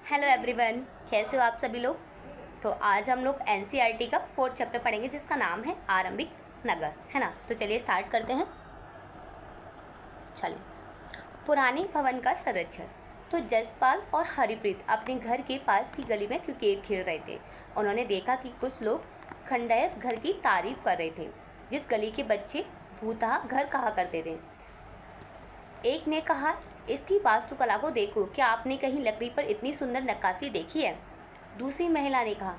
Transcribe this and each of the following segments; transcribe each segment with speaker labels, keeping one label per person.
Speaker 1: Hello everyone, कैसे हो आप सभी लोग। तो आज हम लोग एनसीईआरटी का 4th चैप्टर पढ़ेंगे जिसका नाम है आरंभिक नगर, है ना। तो चलिए स्टार्ट करते हैं। चलिए, पुराने भवन का संरक्षण। तो जसपाल और हरिप्रीत अपने घर के पास की गली में क्रिकेट खेल रहे थे। उन्होंने देखा कि कुछ लोग खंडहर घर की तारीफ कर रहे थे, जिस गली के बच्चे भूतहा घर कहा करते थे। एक ने कहा, इसकी वास्तुकला को देखो, क्या आपने कहीं लकड़ी पर इतनी सुंदर नक्काशी देखी है। दूसरी महिला ने कहा,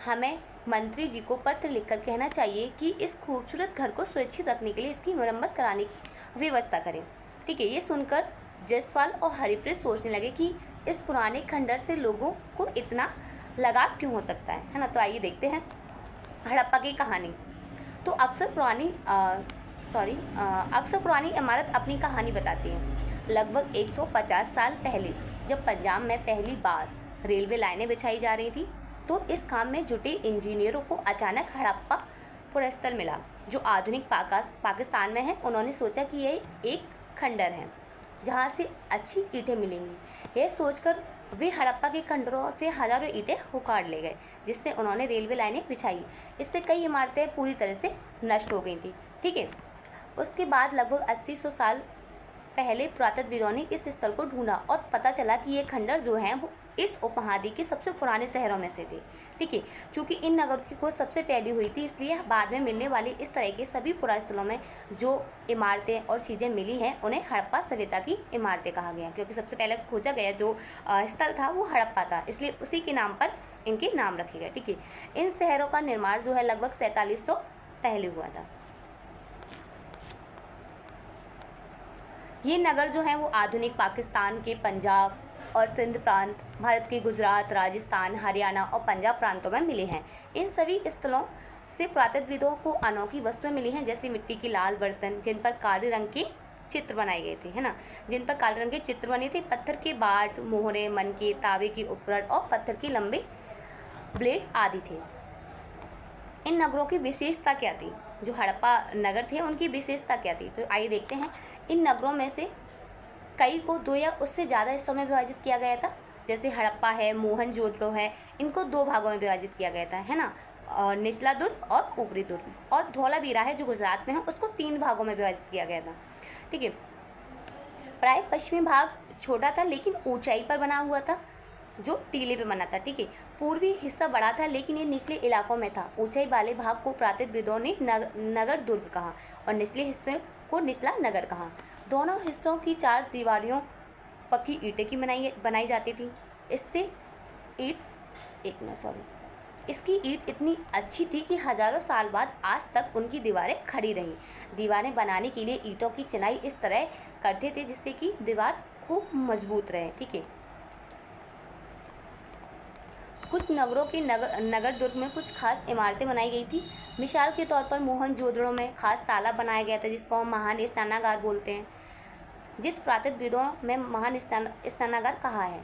Speaker 1: हमें मंत्री जी को पत्र लिखकर कहना चाहिए कि इस खूबसूरत घर को सुरक्षित रखने के लिए इसकी मरम्मत कराने की व्यवस्था करें। ठीक है, ये सुनकर जसपाल और हरिप्रीत सोचने लगे कि इस पुराने खंडहर से लोगों को इतना लगाव क्यों हो सकता है ना। तो आइए देखते हैं हड़प्पा की कहानी। तो अक्सर पुरानी इमारत अपनी कहानी बताती है। लगभग 150 साल पहले जब पंजाब में पहली बार रेलवे लाइनें बिछाई जा रही थी, तो इस काम में जुटे इंजीनियरों को अचानक हड़प्पा पुरस्थल मिला, जो आधुनिक पाकिस्तान में है। उन्होंने सोचा कि यह एक खंडहर है जहाँ से अच्छी ईंटें मिलेंगी। यह सोचकर वे हड़प्पा के खंडरों से हजारों ईंटें उखाड़ ले गए, जिससे उन्होंने रेलवे लाइनें बिछाई। इससे कई इमारतें पूरी तरह से नष्ट हो गई थी। ठीक है, उसके बाद लगभग 80 साल पहले पुरातत्वविदों ने इस स्थल को ढूंढा और पता चला कि ये खंडहर जो हैं वो इस उपमहाद्वीप के सबसे पुराने शहरों में से थे। ठीक है, क्योंकि इन नगरों की खोज सबसे पहले हुई थी, इसलिए बाद में मिलने वाले इस तरह के सभी पुरास्थलों में जो इमारतें और चीज़ें मिली हैं उन्हें हड़प्पा सभ्यता की इमारतें कहा गया, क्योंकि सबसे पहले खोजा गया जो स्थल था वो हड़प्पा था, इसलिए उसी के नाम पर इनके नाम रखे गए। ठीक है, इन शहरों का निर्माण जो है लगभग 4700 पहले हुआ था। ये नगर जो हैं वो आधुनिक पाकिस्तान के पंजाब और सिंध प्रांत, भारत के गुजरात, राजस्थान, हरियाणा और पंजाब प्रांतों में मिले हैं। इन सभी स्थलों से पुरातत्वविदों को अनोखी वस्तुएं मिली हैं, जैसे मिट्टी के लाल बर्तन जिन पर काले रंग के चित्र बनाए गए थे, है ना, जिन पर काले रंग के चित्र बने थे, पत्थर के बाट, मोहरे, मनके, तावे के उपकरण और पत्थर के लंबे ब्लेड आदि थे। इन नगरों की विशेषता क्या थी, जो हड़प्पा नगर थे उनकी विशेषता क्या थी, तो आइए देखते हैं। इन नगरों में से कई को 2 या उससे ज़्यादा हिस्सों में विभाजित किया गया था। जैसे हड़प्पा है, मोहनजोदड़ो है, इनको 2 भागों में विभाजित किया गया था, है ना, निचला दुर्ग और ऊपरी दुर्ग। और धौलावीरा है जो गुजरात में है, उसको 3 भागों में विभाजित किया गया था। ठीक है, प्राय पश्चिमी भाग छोटा था लेकिन ऊंचाई पर बना हुआ था, जो टीले पे बना था। ठीक है, पूर्वी हिस्सा बड़ा था लेकिन ये निचले इलाकों में था। ऊंचाई वाले भाग को पुरातत्वविदों ने नगर दुर्ग कहा और निचले हिस्से को निचला नगर कहा। दोनों हिस्सों की 4 दीवारियों पक्की ईंटें की बनाई जाती थी। इसकी ईंट इतनी अच्छी थी कि हजारों साल बाद आज तक उनकी दीवारें खड़ी रहीं। दीवारें बनाने के लिए ईंटों की चिनाई इस तरह करते थे जिससे कि दीवार खूब मजबूत रहे। ठीक है, कुछ नगरों के नगर दुर्ग में कुछ खास इमारतें बनाई गई थी। मिसाल के तौर पर मोहनजोदड़ो में खास तालाब बनाया गया था जिसको हम महान स्नानागार बोलते हैं, जिस पुरातत्वविदों में महान स्नानागार कहा है।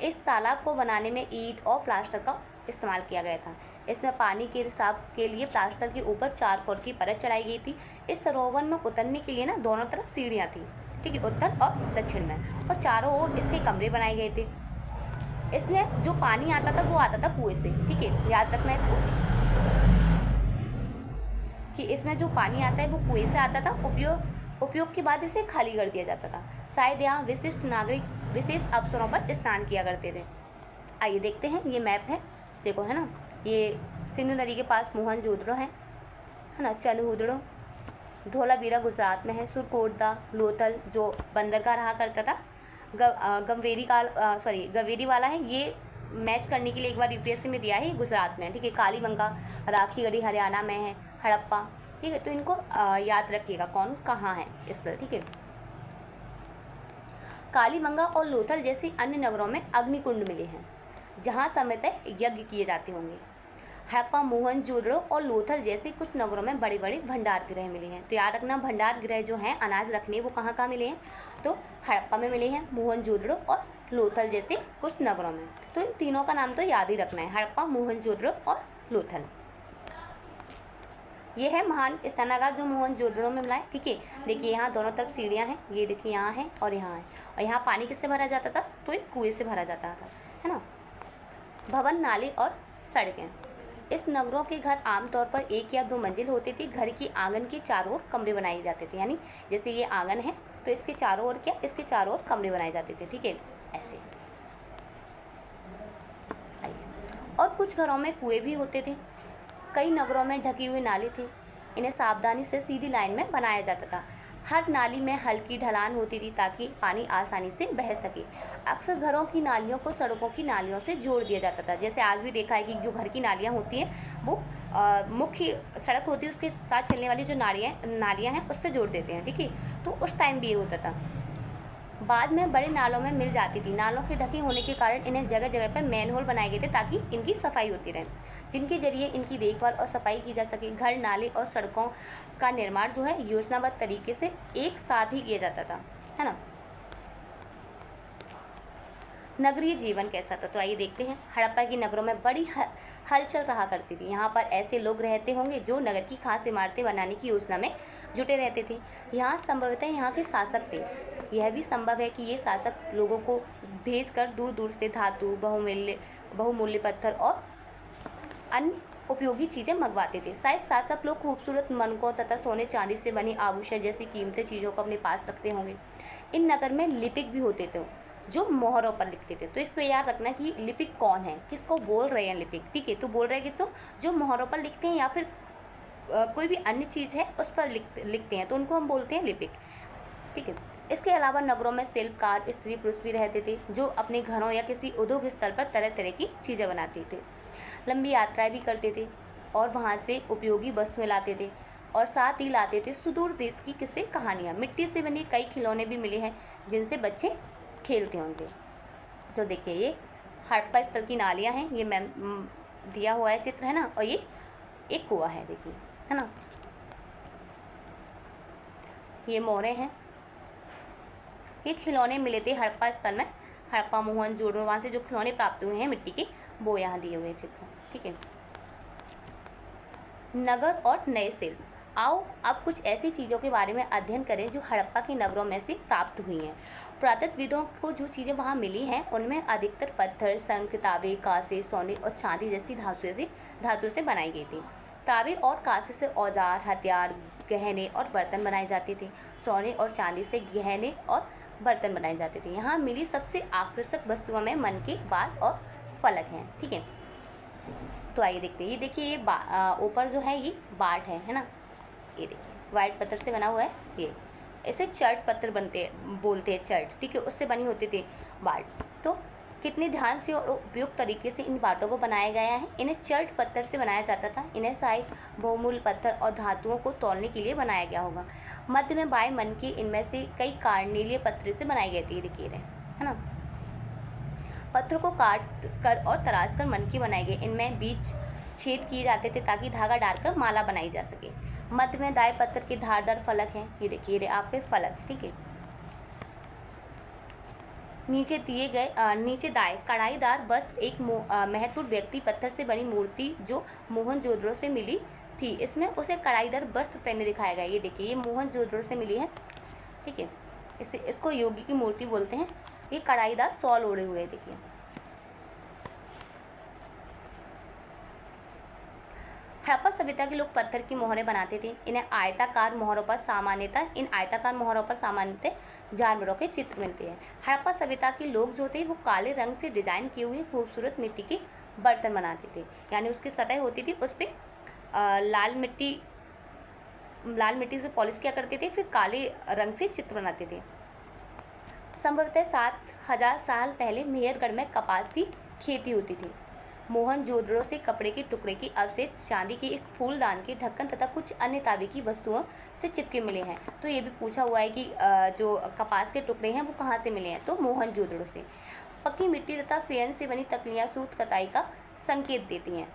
Speaker 1: इस तालाब को बनाने में ईंट और प्लास्टर का इस्तेमाल किया गया था। इसमें पानी के रिसाव के लिए प्लास्टर के ऊपर 4 फुट की परत चढ़ाई गई थी। इस सरोवर में उतरने के लिए ना दोनों तरफ सीढ़ियाँ थी। ठीक है, उत्तर और दक्षिण में, और चारों ओर इसके कमरे बनाए गए थे। इसमें जो पानी आता था वो आता था कुएं से। ठीक है, याद रखना इसको कि इसमें जो पानी आता है वो कुएं से आता था। उपयोग के बाद इसे खाली कर दिया जाता था। शायद यहाँ विशिष्ट नागरिक विशेष अवसरों पर स्नान किया करते थे। आइए देखते हैं, ये मैप है, देखो, है ना, ये सिंधु नदी के पास मोहनजोदड़ो है ना, चलहुदड़ो धौलावीरा गुजरात में है, सुरकोटदा लोथल जो बंदरगाह रहा करता था, गवेरी वाला है, ये मैच करने के लिए एक बार यूपीएससी में दिया है, गुजरात में। ठीक है, कालीबंगा राखीगढ़ी हरियाणा में है, हड़प्पा। ठीक है, तो इनको याद रखिएगा कौन कहाँ है इस तरह। ठीक है, कालीबंगा और लोथल जैसे अन्य नगरों में अग्निकुंड मिले हैं जहाँ समयतः यज्ञ किए जाते होंगे। हड़प्पा, मोहनजोदड़ो और लोथल जैसे कुछ नगरों में बड़े बड़े भंडार गृह मिले हैं। तो याद रखना, भंडार गृह जो हैं अनाज रखने, वो कहाँ कहाँ मिले हैं, तो हड़प्पा में मिले हैं, मोहनजोदड़ो और लोथल जैसे कुछ नगरों में। तो इन तीनों का नाम तो याद ही रखना है, हड़प्पा, मोहनजोदड़ो और लोथल। ये है महान स्नानागार जो मोहनजोदड़ो में मिला है। ठीक है, देखिए यहाँ दोनों तरफ सीढ़ियाँ हैं, ये देखिए यहाँ है और यहाँ है, और यहाँ पानी किससे भरा जाता था, तो एक कुएं से भरा जाता था, है ना। भवन, नाले और सड़कें। इस नगरों के घर आमतौर पर 1 या 2 मंजिल होते थे। घर की आंगन के चारों ओर कमरे बनाए जाते थे, यानी जैसे ये आंगन है तो इसके चारों ओर क्या, इसके चारों ओर कमरे बनाए जाते थे, ठीक है, ऐसे। और कुछ घरों में कुएं भी होते थे। कई नगरों में ढके हुए नाले थे। इन्हें सावधानी से सीधी लाइन में बनाया जाता था। हर नाली में हल्की ढलान होती थी ताकि पानी आसानी से बह सके। अक्सर घरों की नालियों को सड़कों की नालियों से जोड़ दिया जाता था। जैसे आज भी देखा है कि जो घर की नालियाँ होती हैं वो मुख्य सड़क होती है उसके साथ चलने वाली जो नालियाँ हैं उससे जोड़ देते हैं, ठीक है। तो उस टाइम भी ये होता था। बाद में बड़े नालों में मिल जाती थी। नालों के ढके होने के कारण इन्हें जगह जगह पर मैनहोल बनाए गए थे ताकि इनकी सफाई होती रहे, जिनके जरिए इनकी देखभाल और सफाई की जा सके। घर, नाले और सड़कों का निर्माण जो है योजनाबद्ध तरीके से एक साथ ही किया जाता था, है ना। नगरीय जीवन कैसा था, तो आइए देखते हैं। हड़प्पा की नगरों में बड़ी हलचल रहा करती थी। यहाँ पर ऐसे लोग रहते होंगे जो नगर की खास इमारतें बनाने की योजना में जुटे रहते थे। यहाँ संभवतः यहाँ के शासक थे। यह भी संभव है कि ये शासक लोगों को भेजकर दूर दूर से धातु, बहुमूल्य पत्थर और अन्य उपयोगी चीज़ें मंगवाते थे। शायद शासक लोग खूबसूरत मनकों तथा सोने चांदी से बनी आभूषण जैसी कीमती चीज़ों को अपने पास रखते होंगे। इन नगर में लिपिक भी होते थे जो मोहरों पर लिखते थे। तो इसको याद रखना कि लिपिक कौन है, किसको बोल रहे हैं लिपिक, ठीक है। तो बोल रहे हैं किसको, जो मोहरों पर लिखते हैं या फिर कोई भी अन्य चीज़ है उस पर लिखते हैं, तो उनको हम बोलते हैं लिपिक, ठीक है। इसके अलावा नगरों में शिल्पकार, स्त्री पुरुष भी रहते थे जो अपने घरों या किसी उद्योग स्थल पर तरह तरह की चीज़ें बनाते थे। लंबी यात्राएं भी करते थे और वहाँ से उपयोगी वस्तुएं लाते थे और साथ ही लाते थे सुदूर देश की किस्से कहानियाँ। मिट्टी से बने कई खिलौने भी मिले हैं जिनसे बच्चे खेलते होंगे। तो देखिए ये हड़प्पा स्थल की नालियाँ हैं, ये मैम दिया हुआ है चित्र, है ना, और ये एक कुआं है, देखिए, है ना। ये मोहरें हैं। ये खिलौने मिले थे हड़प्पा स्थल में, हड़प्पा, मोहनजोदड़ो, वहाँ से जो खिलौने प्राप्त हुए हैं मिट्टी के, वो यहाँ दिए हुए चित्र, ठीक है। नगर और नए शिल्प। आओ अब कुछ ऐसी चीज़ों के बारे में अध्ययन करें जो हड़प्पा के नगरों में से प्राप्त हुई हैं। पुरातत्वविदों को जो चीज़ें वहाँ मिली हैं उनमें अधिकतर पत्थर, शंख, तांबे, कांसे, सोने और चांदी जैसी धातुओं से बनाई गई थी। तांबे और कांसे से औजार, हथियार, गहने और बर्तन बनाए जाते थे। सोने और चांदी से गहने और बर्तन बनाए जाते थे। यहाँ मिली सबसे आकर्षक वस्तुओं में मन के बाल और फलक हैं, ठीक है। तो आइए देखते हैं। ये देखिए ये ऊपर जो है ये बाट है ना, ये देखिए वाइट पत्थर से बना हुआ है। ये इसे चर्ट पत्थर बोलते हैं, चर्ट, ठीक है, उससे बनी होती थी बाट। तो कितने ध्यान से और उपयुक्त तरीके से इन बाटों को बनाया गया है। इन्हें चर्ट पत्थर से बनाया जाता था। इन्हें शायद बहुमूल्य पत्थर और धातुओं को तौलने के लिए बनाया गया होगा। मध्य में बाएं मन के इनमें से कई कार्नेलीय पत्थर से बनाई गई थी, देखिए रहे, है ना। पत्थरों को काट कर और तराश कर मन की बनाए गए। इनमें बीच छेद किए जाते थे ताकि धागा डालकर माला बनाई जा सके। मध्य में दाएं पत्थर के धारदार फलक हैं, ये देखिए रे आप पे फलक, ठीक है। नीचे दाएं कढ़ाईदार बस एक महत्वपूर्ण व्यक्ति पत्थर से बनी मूर्ति जो मोहनजोदड़ो से मिली थी। इसमें उसे कढ़ाईदार वस्त्र पहने दिखाया गया। ये देखिए ये मोहनजोदड़ो से मिली है, ठीक है। इसको योगी की मूर्ति बोलते हैं। ये कढ़ाईदार शॉल ओढ़े हुए, देखिए। हड़प्पा सभ्यता के लोग पत्थर की मोहरें बनाते थे। इन आयताकार मोहरों पर सामान्यतः जानवरों के चित्र मिलते हैं। हड़प्पा सभ्यता के लोग जो थे वो काले रंग से डिजाइन किए हुए खूबसूरत मिट्टी के बर्तन बनाते थे, यानी उसकी सतह होती थी उस पर लाल मिट्टी से पॉलिश किया करते थे, फिर काले रंग से चित्र बनाते थे। संभवतः 7000 साल पहले मेहरगढ़ में कपास की खेती होती थी। मोहनजोदड़ो से कपड़े के टुकड़े की अवशेष, चांदी के एक फूलदान के ढक्कन तथा कुछ अन्य तांबे की वस्तुओं से चिपके मिले हैं। तो ये भी पूछा हुआ है कि जो कपास के टुकड़े हैं वो कहाँ से मिले हैं, तो मोहनजोदड़ो से। पक्की मिट्टी तथा फेन से बनी तकलियाँ सूत कताई का संकेत देती हैं।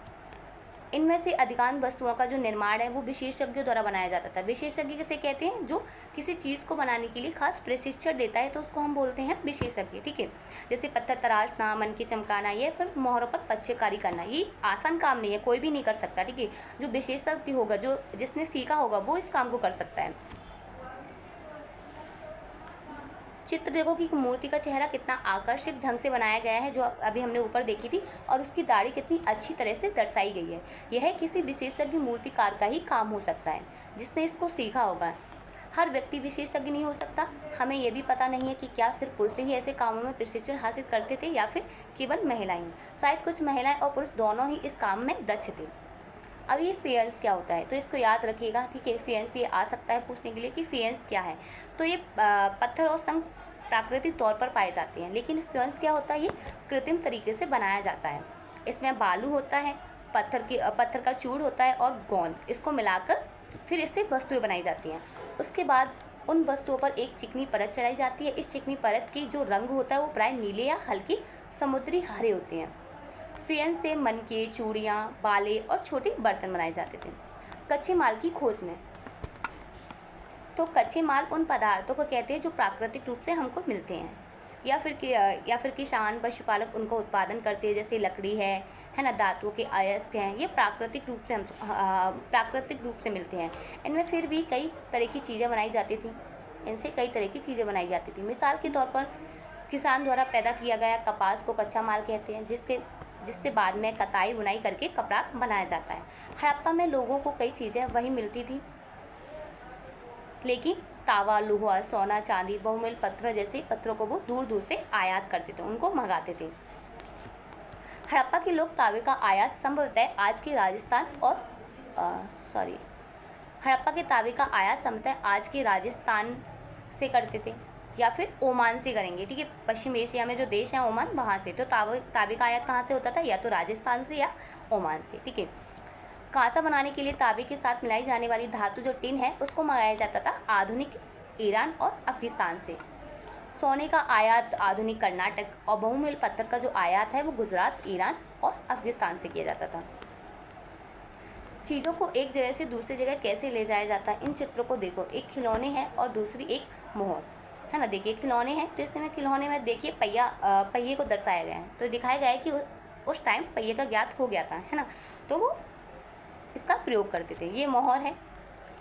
Speaker 1: इनमें से अधिकांश वस्तुओं का जो निर्माण है वो विशेषज्ञों द्वारा बनाया जाता था। विशेषज्ञ किसे कहते हैं, जो किसी चीज़ को बनाने के लिए खास प्रशिक्षण देता है, तो उसको हम बोलते हैं विशेषज्ञ, ठीक है। जैसे पत्थर तराशना, मन की चमकाना, या फिर मोहरों पर पच्चेकारी करना, ये आसान काम नहीं है, कोई भी नहीं कर सकता, ठीक है। जो विशेषज्ञ होगा, जिसने सीखा होगा, वो इस काम को कर सकता है। चित्र देखो कि मूर्ति का चेहरा कितना आकर्षक ढंग से बनाया गया है, जो अभी हमने ऊपर देखी थी, और उसकी दाढ़ी कितनी अच्छी तरह से दर्शाई गई है। यह किसी विशेषज्ञ मूर्तिकार का ही काम हो सकता है, जिसने इसको सीखा होगा। हर व्यक्ति विशेषज्ञ नहीं हो सकता। हमें यह भी पता नहीं है कि क्या सिर्फ पुरुष ही ऐसे कामों में प्रशिक्षण हासिल करते थे या फिर केवल महिलाएं। शायद कुछ महिलाएं और पुरुष दोनों ही इस काम में दक्ष थे। अब ये फेयर्स क्या होता है, तो इसको याद रखिएगा, ठीक है। फेयर्स ये आ सकता है पूछने के लिए कि फेयर्स क्या है। तो ये पत्थर और संग प्राकृतिक तौर पर पाए जाते हैं, लेकिन फेयर्स क्या होता है, ये कृत्रिम तरीके से बनाया जाता है। इसमें बालू होता है, पत्थर का चूड़ होता है और गोंद, इसको मिलाकर फिर इससे वस्तुएं बनाई जाती हैं। उसके बाद उन वस्तुओं पर एक चिकनी परत चढ़ाई जाती है। इस चिकनी परत की जो रंग होता है वो प्राय नीले या हल्के समुद्री हरे होते हैं। फेयन से मनके, चूड़ियाँ, बाले और छोटे बर्तन बनाए जाते थे। कच्चे माल की खोज में, तो कच्चे माल उन पदार्थों को कहते हैं जो प्राकृतिक रूप से हमको मिलते हैं, या फिर किसान पशुपालक उनका उत्पादन करते हैं, जैसे लकड़ी है ना, धातुओं के अयस्क हैं, ये प्राकृतिक रूप से मिलते हैं। इनमें फिर भी कई तरह की चीज़ें बनाई जाती थी, इनसे कई तरह की चीज़ें बनाई जाती थी। मिसाल के तौर पर किसान द्वारा पैदा किया गया कपास को कच्चा माल कहते हैं, जिससे बाद में कताई बुनाई करके कपड़ा बनाया जाता है। हड़प्पा में लोगों को कई चीज़ें वही मिलती थी, लेकिन तावा, लोहा, सोना, चांदी, बहुमूल्य पत्थर जैसे पत्थरों को वो दूर दूर से आयात करते थे, उनको मंगाते थे। हड़प्पा के लोग तांबे का आयात संभवतः आज के राजस्थान और हड़प्पा के तांबे का आयात संभवतः आज के राजस्थान से करते थे या फिर ओमान से करेंगे, ठीक है। पश्चिम एशिया में जो देश है ओमान, वहाँ से। तो तांबे का आयात कहाँ से होता था, या तो राजस्थान से या ओमान से, ठीक है। कांसा बनाने के लिए तांबे के साथ मिलाई जाने वाली धातु जो टिन है उसको मंगाया जाता था आधुनिक ईरान और अफगानिस्तान से। सोने का आयात आधुनिक कर्नाटक, और बहुमूल्य पत्थर का जो आयात है वो गुजरात, ईरान और अफगानिस्तान से किया जाता था। चीज़ों को एक जगह से दूसरी जगह कैसे ले जाया जाता है, इन चित्रों को देखो। एक खिलौने हैं और दूसरी एक मोहर, है ना। देखिए खिलौने हैं, तो इसमें खिलौने में देखिए पहिए को दर्शाया गया है। तो दिखाया गया है कि उस टाइम पहिए का ज्ञात हो गया था, है ना, तो वो इसका प्रयोग करते थे। ये मोहर है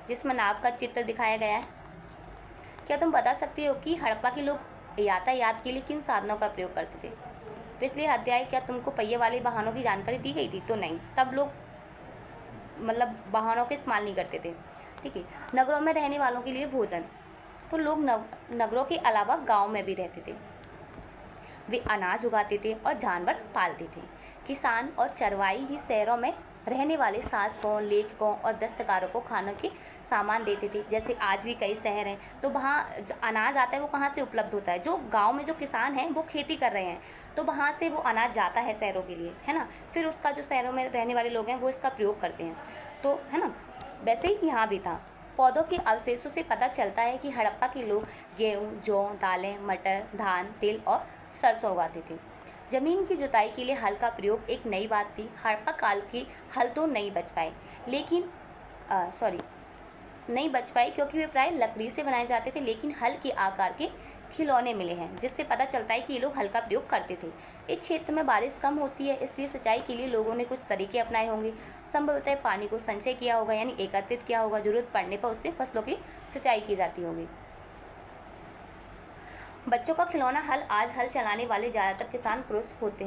Speaker 1: जिसमें नाव का चित्र दिखाया गया है। क्या तुम बता सकते हो कि हड़प्पा के लोग यातायात के लिए किन साधनों का प्रयोग करते थे? पिछले अध्याय क्या तुमको पहिए वाले वाहनों की जानकारी दी गई थी? तो नहीं, तब लोग मतलब वाहनों का इस्तेमाल नहीं करते थे, ठीक है। नगरों में रहने वालों के लिए भोजन, तो लोग नगरों के अलावा गांव में भी रहते थे। वे अनाज उगाते थे और जानवर पालते थे। किसान और चरवाई ही शहरों में रहने वाले शासकों, लेखकों और दस्तकारों को खाने के सामान देते थे। जैसे आज भी कई शहर हैं, तो वहाँ अनाज आता है वो कहाँ से उपलब्ध होता है, जो गांव में जो किसान हैं वो खेती कर रहे हैं, तो वहाँ से वो अनाज जाता है शहरों के लिए, है ना। फिर उसका जो शहरों में रहने वाले लोग हैं वो इसका प्रयोग करते हैं, तो है ना। वैसे ही यहाँ भी था। पौधों के अवशेषों से पता चलता है कि हड़प्पा के लोग गेहूँ, जौ, दालें, मटर, धान, तिल और सरसों उगाते थे। जमीन की जुताई के लिए हल का प्रयोग एक नई बात थी। हड़प्पा काल के हल तो नहीं बच पाए, नहीं बच पाए क्योंकि वे प्राय लकड़ी से बनाए जाते थे, लेकिन हल के आकार के खिलौने मिले हैं, जिससे पता चलता है कि ये लोग हल का प्रयोग करते थे। इस क्षेत्र में बारिश कम होती है, इसलिए सिंचाई के लिए लोगों ने कुछ तरीके अपनाए होंगे। संभवतः पानी को संचय किया होगा, यानी एकत्रित किया होगा, जरूरत पड़ने पर उससे फसलों की सिंचाई की जाती होगी। बच्चों का खिलौना हल। आज हल चलाने वाले ज़्यादातर किसान पुरुष होते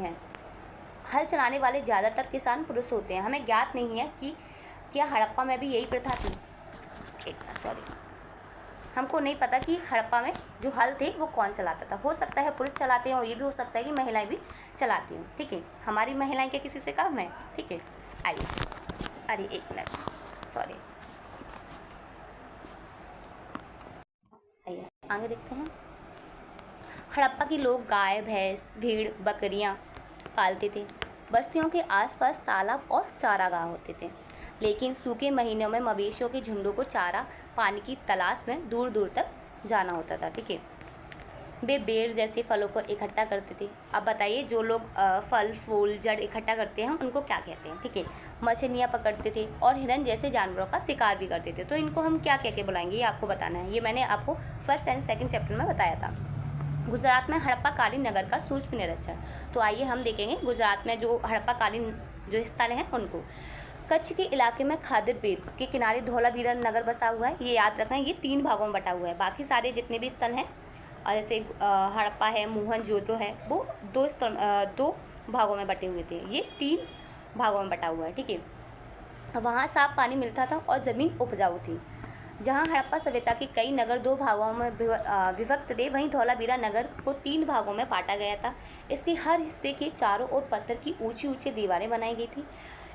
Speaker 1: हैं। हमें ज्ञात नहीं है कि क्या हड़प्पा में भी यही प्रथा थी। हमको नहीं पता कि हड़प्पा में जो हल थे वो कौन चलाता था। हो सकता है पुरुष चलाते हों, ये भी हो सकता है कि महिलाएं भी चलाती हों, ठीक है। हमारी महिलाएं क्या किसी से कम है, ठीक है। अरे एक मिनट, आइए आगे देखते हैं। हड़प्पा के लोग गाय, भैंस, भेड़, बकरियां पालते थे। बस्तियों के आसपास तालाब और चारागाह होते थे, लेकिन सूखे महीनों में मवेशियों के झुंडों को चारा पानी की तलाश में दूर दूर तक जाना होता था, ठीक है। वे बेर जैसे फलों को इकट्ठा करते थे। अब बताइए, जो लोग फल, फूल, जड़ इकट्ठा करते हैं उनको क्या कहते हैं, ठीक है। मछलियाँ पकड़ते थे और हिरन जैसे जानवरों का शिकार भी करते थे। तो इनको हम क्या कह के बुलाएंगे, ये आपको बताना है। ये मैंने आपको फर्स्ट एंड सेकंड चैप्टर में बताया था। गुजरात में हड़प्पाकालीन नगर का सूक्ष्म निरीक्षण। तो आइए हम देखेंगे गुजरात में जो हड़प्पाकालीन जो स्थल हैं उनको। कच्छ के इलाके में खादिर बेद के किनारे धौलावीरा नगर बसा हुआ है। ये याद रखना, ये 3 भागों में बटा हुआ है। बाकी सारे जितने भी स्थल हैं और जैसे हड़प्पा है, मोहनजोदड़ो है, वो दो भागों में बटे हुए थे, ये 3 भागों में बटा हुआ है, ठीक है। वहाँ साफ पानी मिलता था और ज़मीन उपजाऊ थी। जहाँ हड़प्पा सभ्यता के कई नगर 2 भागों में विभक्त थे, वहीं धौलावीरा नगर को 3 भागों में बांटा गया था। इसके हर हिस्से के चारों ओर पत्थर की ऊंची दीवारें बनाई गई थी।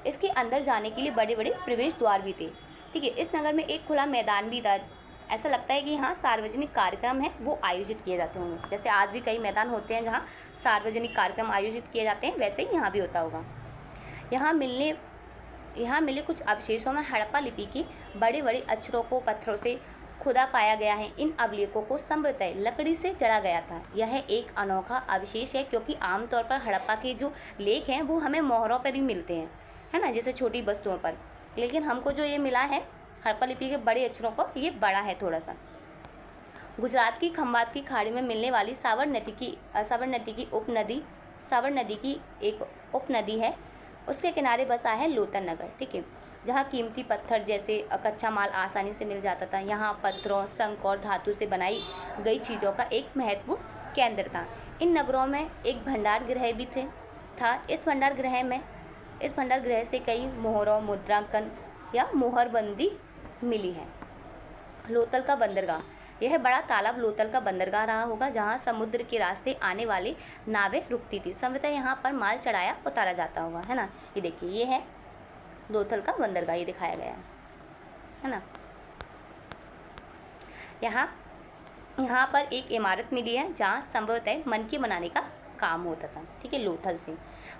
Speaker 1: इसके अंदर जाने के लिए बड़े बड़े प्रवेश द्वार भी थे, ठीक है। इस नगर में एक खुला मैदान भी था। ऐसा लगता है कि यहाँ सार्वजनिक कार्यक्रम है वो आयोजित किए जाते होंगे। जैसे आज भी कई मैदान होते हैं जहाँ सार्वजनिक कार्यक्रम आयोजित किए जाते हैं, वैसे ही यहाँ भी होता होगा। यहाँ मिले कुछ अवशेषों में हड़प्पा लिपि की बड़े बड़े अक्षरों को पत्थरों से खुदा पाया गया है। इन अभिलेखों को संभवतः लकड़ी से जड़ा गया था। यह एक अनोखा अवशेष है, क्योंकि आमतौर पर हड़प्पा के जो लेख हैं वो हमें मोहरों पर ही मिलते हैं, है ना, जैसे छोटी वस्तुओं पर। लेकिन हमको जो ये मिला है हड़प्पा लिपि के बड़े अक्षरों पर, ये बड़ा है थोड़ा सा। गुजरात की खंभात की खाड़ी में मिलने वाली साबर नदी की एक उपनदी है, उसके किनारे बसा है लोथल नगर, ठीक है, जहाँ कीमती पत्थर जैसे कच्चा माल आसानी से मिल जाता था। यहाँ पत्थरों, शंख और धातु से बनाई गई चीज़ों का एक महत्वपूर्ण केंद्र था। इन नगरों में एक भंडार गृह भी था। इस भंडार गृह से कई मोहरों, मुद्रांकन या मोहरबंदी मिली है। लोथल का बंदरगाह, यह बड़ा तालाब लोथल का बंदरगाह रहा होगा, जहाँ समुद्र के रास्ते आने वाली नावें रुकती थी। संभवतः यहाँ पर माल चढ़ाया उतारा जाता होगा, है ना। ये देखिए, ये है लोथल का बंदरगाह, ये दिखाया गया है ना। यहाँ पर एक इमारत मिली है जहाँ संभवतः मनके बनाने का काम होता था, ठीक है। लोथल से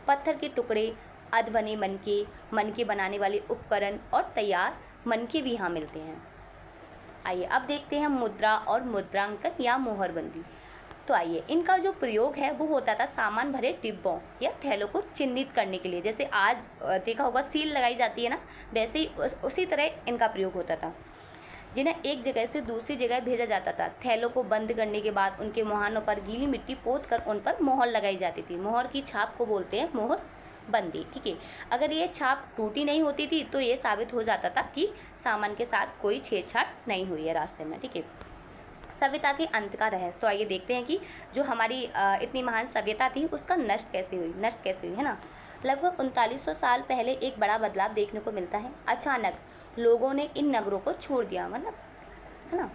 Speaker 1: पत्थर के टुकड़े, अधबने मनके बनाने वाले उपकरण और तैयार मनके भी यहाँ मिलते हैं। आइए अब देखते हैं मुद्रा और मुद्रांकन या मोहरबंदी। तो आइए, इनका जो प्रयोग है वो होता था सामान भरे डिब्बों या थैलों को चिन्हित करने के लिए। जैसे आज देखा होगा सील लगाई जाती है ना, वैसे ही उसी तरह इनका प्रयोग होता था, जिन्हें एक जगह से दूसरी जगह भेजा जाता था। थैलों को बंद करने के बाद उनके मुहानों पर गीली मिट्टी पोत कर उन पर मोहर लगाई जाती थी। मोहर की छाप को बोलते हैं मोहर बंदी, ठीक है। अगर ये छाप टूटी नहीं होती थी तो ये साबित हो जाता था कि सामान के साथ कोई छेड़छाड़ नहीं हुई है रास्ते में, ठीक है। सभ्यता के अंत का रहस्य। तो आइए देखते हैं कि जो हमारी इतनी महान सभ्यता थी उसका नष्ट कैसे हुई, है ना। लगभग 3900 साल पहले एक बड़ा बदलाव देखने को मिलता है। अचानक लोगों ने इन नगरों को छोड़ दिया, मतलब, है ना,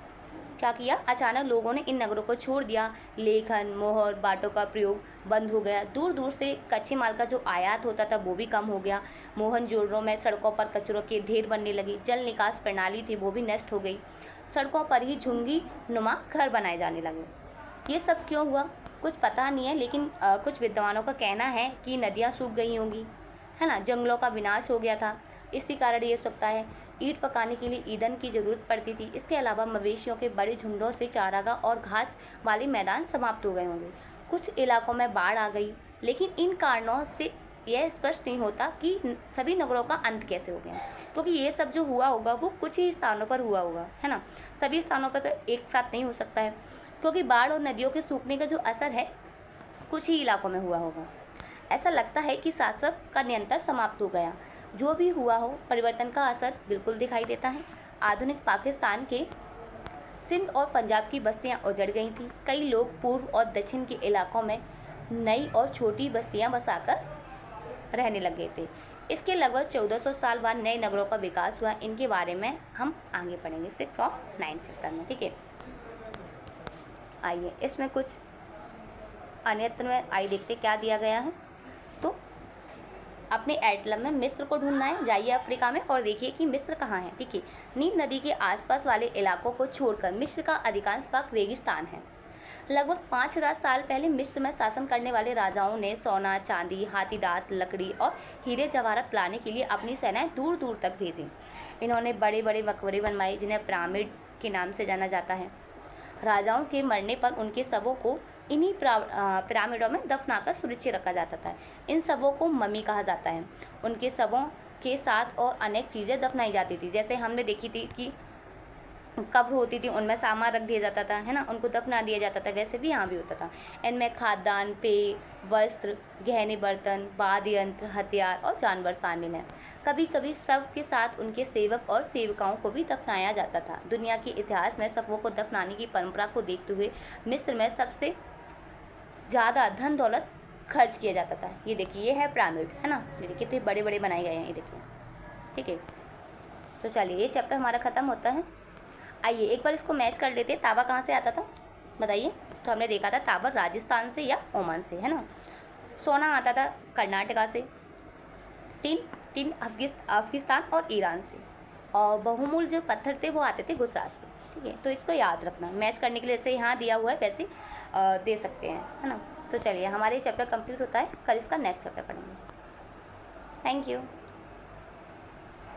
Speaker 1: क्या किया, अचानक लोगों ने इन नगरों को छोड़ दिया। लेखन, मोहर, बाटों का प्रयोग बंद हो गया। दूर दूर से कच्चे माल का जो आयात होता था वो भी कम हो गया। मोहनजोदड़ो में सड़कों पर कचरों के ढेर बनने लगी। जल निकास प्रणाली थी वो भी नष्ट हो गई। सड़कों पर ही झुग्गी नुमा घर बनाए जाने लगे। ये सब क्यों हुआ कुछ पता नहीं है, लेकिन कुछ विद्वानों का कहना है कि नदियाँ सूख गई होंगी, है ना, जंगलों का विनाश हो गया था, इसी कारण ये सकता है। ईंट पकाने के लिए ईंधन की ज़रूरत पड़ती थी। इसके अलावा मवेशियों के बड़े झुंडों से चारागाह और घास वाले मैदान समाप्त हो गए होंगे। कुछ इलाकों में बाढ़ आ गई, लेकिन इन कारणों से यह स्पष्ट नहीं होता कि सभी नगरों का अंत कैसे हो गया, क्योंकि ये सब जो हुआ होगा वो कुछ ही स्थानों पर हुआ होगा, है ना, सभी स्थानों पर तो एक साथ नहीं हो सकता है, क्योंकि बाढ़ और नदियों के सूखने का जो असर है कुछ ही इलाकों में हुआ होगा। ऐसा लगता है कि शासक का नियंत्रण समाप्त हो गया। जो भी हुआ हो, परिवर्तन का असर बिल्कुल दिखाई देता है। आधुनिक पाकिस्तान के सिंध और पंजाब की बस्तियां उजड़ गई थीं। कई लोग पूर्व और दक्षिण के इलाकों में नई और छोटी बस्तियां बसाकर रहने लग गए थे। इसके लगभग 1400 साल बाद नए नगरों का विकास हुआ। इनके बारे में हम आगे पढ़ेंगे 6 और 9 सेक्टर में, ठीक है। आइए इसमें कुछ अन्यत्र में आइए देखते क्या दिया गया है। तो अपने एटलम में मिस्र को ढूंढना है। जाइए अफ्रीका में और देखिए कि मिस्र कहाँ है, ठीक है। नील नदी के आसपास वाले इलाकों को छोड़कर मिस्र का अधिकांश भाग रेगिस्तान है। लगभग 5000 साल पहले मिस्र में शासन करने वाले राजाओं ने सोना, चांदी, हाथी दांत, लकड़ी और हीरे जवाहरात लाने के लिए अपनी सेनाएं दूर दूर तक भेजी। इन्होंने बड़े बड़े मकबरे बनवाए जिन्हें पिरामिड के नाम से जाना जाता है। राजाओं के मरने पर उनके शवों को इन्हीं पिरामिडों में दफनाकर सुरक्षित रखा जाता था। इन शवों को मम्मी कहा जाता है। उनके शवों के साथ और अनेक चीज़ें दफनाई जाती थी। जैसे हमने देखी थी कि कब्र होती थी, उनमें सामान रख दिया जाता था, है ना, उनको दफना दिया जाता था। वैसे भी यहाँ भी होता था। इनमें खाद्यान्न, पेय, वस्त्र, गहने बर्तन, वाद्य यंत्र, हथियार और जानवर शामिल हैं। कभी कभी शव के साथ उनके सेवक और सेविकाओं को भी दफनाया जाता था। दुनिया के इतिहास में शवों को दफनाने की परंपरा को देखते हुए मिस्र में सबसे ज़्यादा धन दौलत खर्च किया जाता था। ये देखिए, ये है पिरामिड, है ना, ये देखिए कितने बड़े बड़े बनाए गए हैं, ये देखिए। ठीक है, तो चलिए ये चैप्टर हमारा ख़त्म होता है। आइए एक बार इसको मैच कर लेते हैं। तावा कहाँ से आता था बताइए? तो हमने देखा था तावा राजस्थान से या ओमान से, है ना। सोना आता था कर्नाटका से, टीन अफगानिस्तान और ईरान से, और बहुमूल्य जो पत्थर थे वो आते थे गुजरात से। ठीक है, तो इसको याद रखना। मैच करने के लिए जैसे यहाँ दिया हुआ है वैसे दे सकते हैं, है ना। तो चलिए हमारे चैप्टर कंप्लीट होता है, कल इसका नेक्स्ट चैप्टर पढ़ेंगे। Thank you.